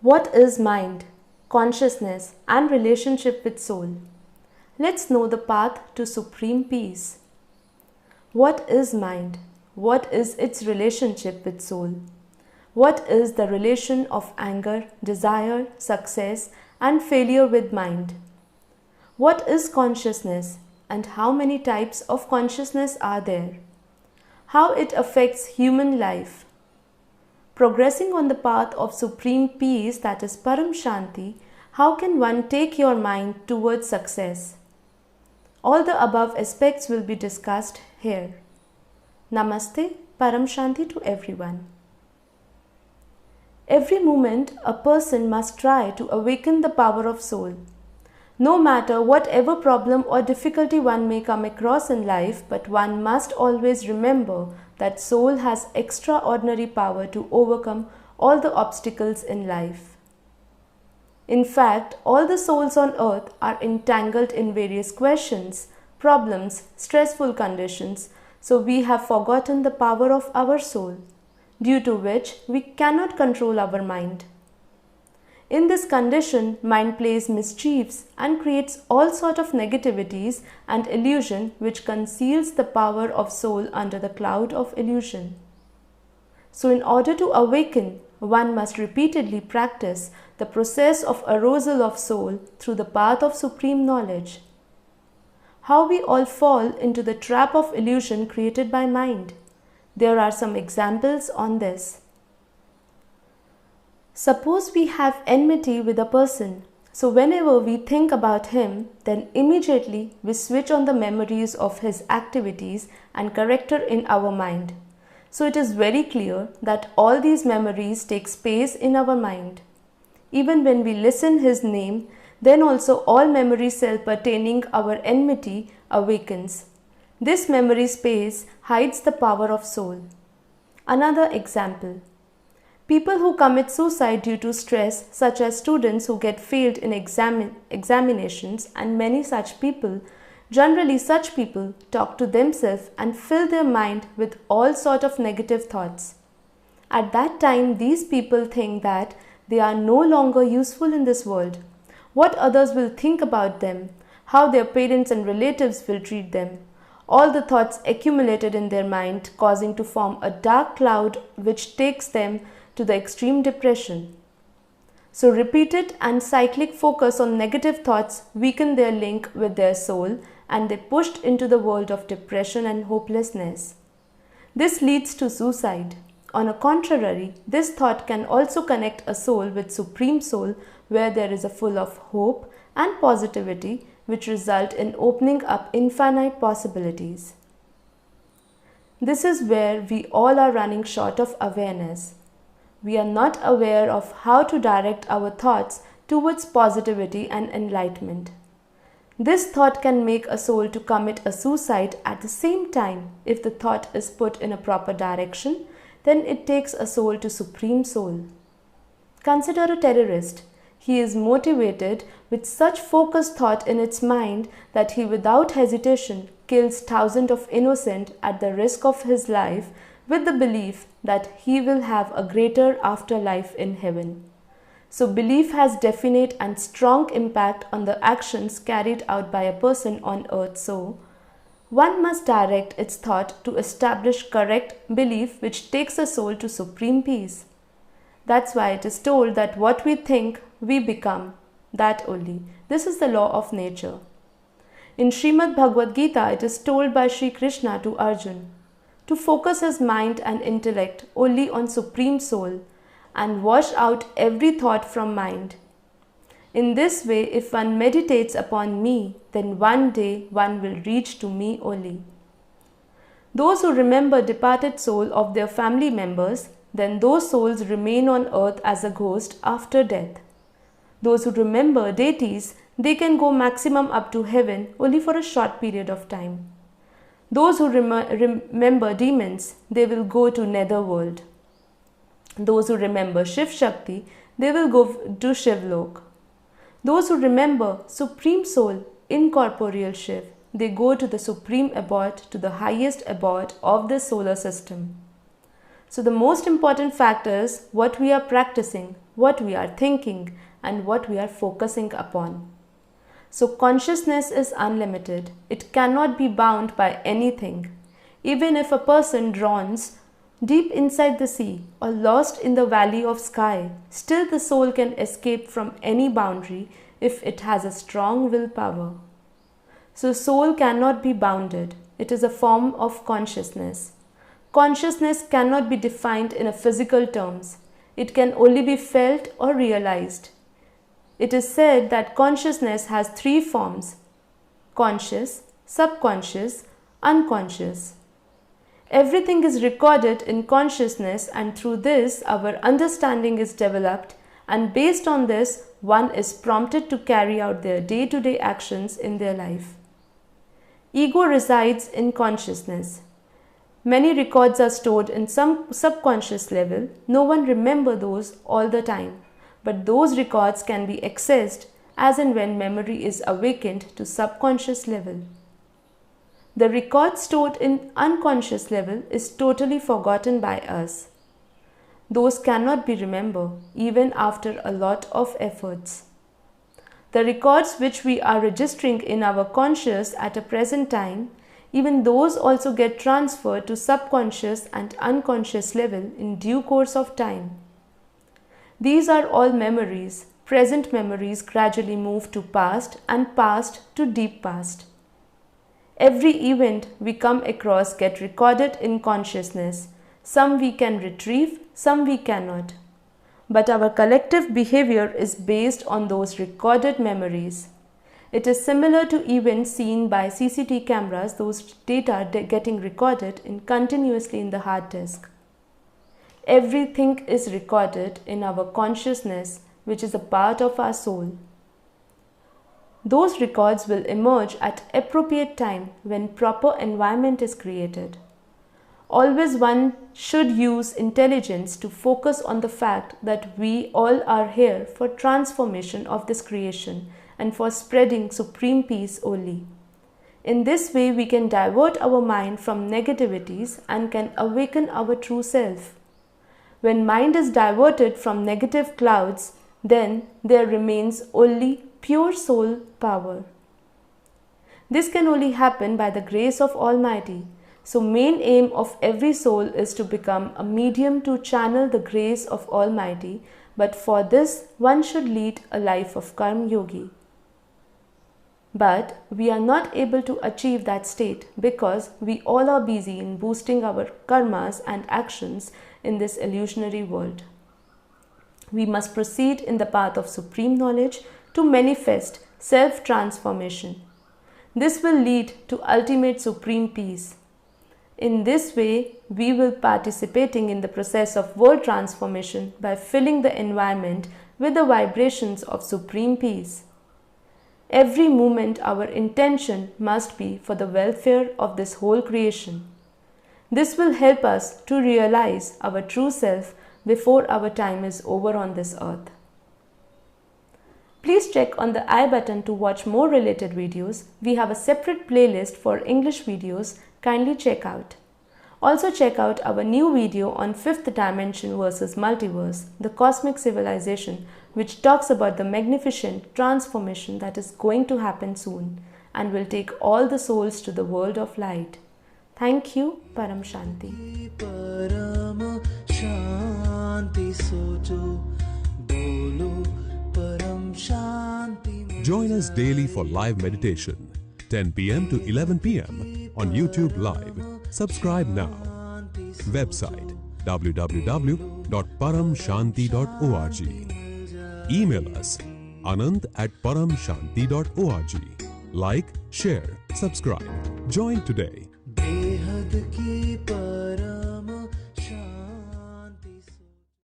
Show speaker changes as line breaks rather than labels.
What is mind, consciousness, and relationship with soul? Let's know the path to supreme peace. What is mind? What is its relationship with soul? What is the relation of anger, desire, success, and failure with mind? What is consciousness, and how many types of consciousness are there? How it affects human life? Progressing on the path of supreme peace, that is Param Shanti, how can one take your mind towards success? All the above aspects will be discussed here. Namaste, Param Shanti to everyone. Every moment, a person must try to awaken the power of soul. No matter whatever problem or difficulty one may come across in life, but one must always remember that soul has extraordinary power to overcome all the obstacles in life. In fact, all the souls on earth are entangled in various questions, problems, stressful conditions, so we have forgotten the power of our soul, due to which we cannot control our mind. In this condition, mind plays mischiefs and creates all sort of negativities and illusion which conceals the power of soul under the cloud of illusion. So in order to awaken, one must repeatedly practice the process of arousal of soul through the path of supreme knowledge. How we all fall into the trap of illusion created by mind. There are some examples on this. Suppose we have enmity with a person, so whenever we think about him, then immediately we switch on the memories of his activities and character in our mind. So it is very clear that all these memories take space in our mind. Even when we listen his name, then also all memory cell pertaining our enmity awakens. This memory space hides the power of soul. Another example. People who commit suicide due to stress, such as students who get failed in examinations and many such people, generally such people talk to themselves and fill their mind with all sort of negative thoughts. At that time, these people think that they are no longer useful in this world. What others will think about them, how their parents and relatives will treat them. All the thoughts accumulated in their mind, causing to form a dark cloud which takes them to the extreme depression. So repeated and cyclic focus on negative thoughts weaken their link with their soul and they pushed into the world of depression and hopelessness. This leads to suicide. On the contrary, this thought can also connect a soul with Supreme Soul where there is a full of hope and positivity which result in opening up infinite possibilities. This is where we all are running short of awareness. We are not aware of how to direct our thoughts towards positivity and enlightenment. This thought can make a soul to commit a suicide at the same time. If the thought is put in a proper direction, then it takes a soul to Supreme Soul. Consider a terrorist. He is motivated with such focused thought in its mind that he without hesitation kills thousands of innocent at the risk of his life with the belief that he will have a greater afterlife in heaven. So belief has definite and strong impact on the actions carried out by a person on earth. So one must direct its thought to establish correct belief which takes a soul to supreme peace. That's why it is told that what we think, we become. That only. This is the law of nature. In Srimad Bhagavad Gita, it is told by Sri Krishna to Arjun to focus his mind and intellect only on Supreme Soul and wash out every thought from mind. In this way, if one meditates upon me, then one day one will reach to me only. Those who remember departed soul of their family members, then those souls remain on earth as a ghost after death. Those who remember deities, they can go maximum up to heaven only for a short period of time. Those who remember demons, they will go to netherworld. Those who remember Shiv Shakti, they will go to Shivlok. Those who remember Supreme Soul, incorporeal Shiv, they go to the supreme abode, to the highest abode of the solar system. So the most important factor is what we are practicing, what we are thinking, and what we are focusing upon. So consciousness is unlimited. It cannot be bound by anything. Even if a person drowns deep inside the sea or lost in the valley of sky, still the soul can escape from any boundary if it has a strong willpower. So soul cannot be bounded. It is a form of consciousness. Consciousness cannot be defined in a physical terms. It can only be felt or realized. It is said that consciousness has three forms: conscious, subconscious, unconscious. Everything is recorded in consciousness, and through this our understanding is developed, and based on this one is prompted to carry out their day-to-day actions in their life. Ego resides in consciousness. Many records are stored in some subconscious level. No one remembers those all the time, but those records can be accessed as and when memory is awakened to subconscious level. The record stored in unconscious level is totally forgotten by us. Those cannot be remembered even after a lot of efforts. The records which we are registering in our conscious at a present time, even those also get transferred to subconscious and unconscious level in due course of time. These are all memories. Present memories gradually move to past and past to deep past. Every event we come across get recorded in consciousness. Some we can retrieve, some we cannot. But our collective behavior is based on those recorded memories. It is similar to events seen by CCTV cameras, those data getting recorded continuously in the hard disk. Everything is recorded in our consciousness, which is a part of our soul. Those records will emerge at appropriate time when proper environment is created. Always one should use intelligence to focus on the fact that we all are here for transformation of this creation and for spreading supreme peace only. In this way we can divert our mind from negativities and can awaken our true self. When mind is diverted from negative clouds, then there remains only pure soul power. This can only happen by the grace of Almighty. So main aim of every soul is to become a medium to channel the grace of Almighty, but for this one should lead a life of Karma Yogi. But we are not able to achieve that state because we all are busy in boosting our karmas and actions in this illusionary world. We must proceed in the path of supreme knowledge to manifest self-transformation. This will lead to ultimate supreme peace. In this way, we will participating in the process of world transformation by filling the environment with the vibrations of supreme peace. Every moment our intention must be for the welfare of this whole creation. This will help us to realize our true self before our time is over on this earth. Please check on the I button to watch more related videos. We have a separate playlist for English videos. Kindly check out. Also check out our new video on fifth dimension versus multiverse, the cosmic civilization, which talks about the magnificent transformation that is going to happen soon and will take all the souls to the world of light. Thank you. Param Shanti. Param Shanti socho, bolo Param Shanti.
Join us daily for live meditation, 10 p.m. to 11 p.m. on YouTube Live. Subscribe now. Website www.paramshanti.org. Email us anand@paramshanti.org. Like, share, subscribe. Join today.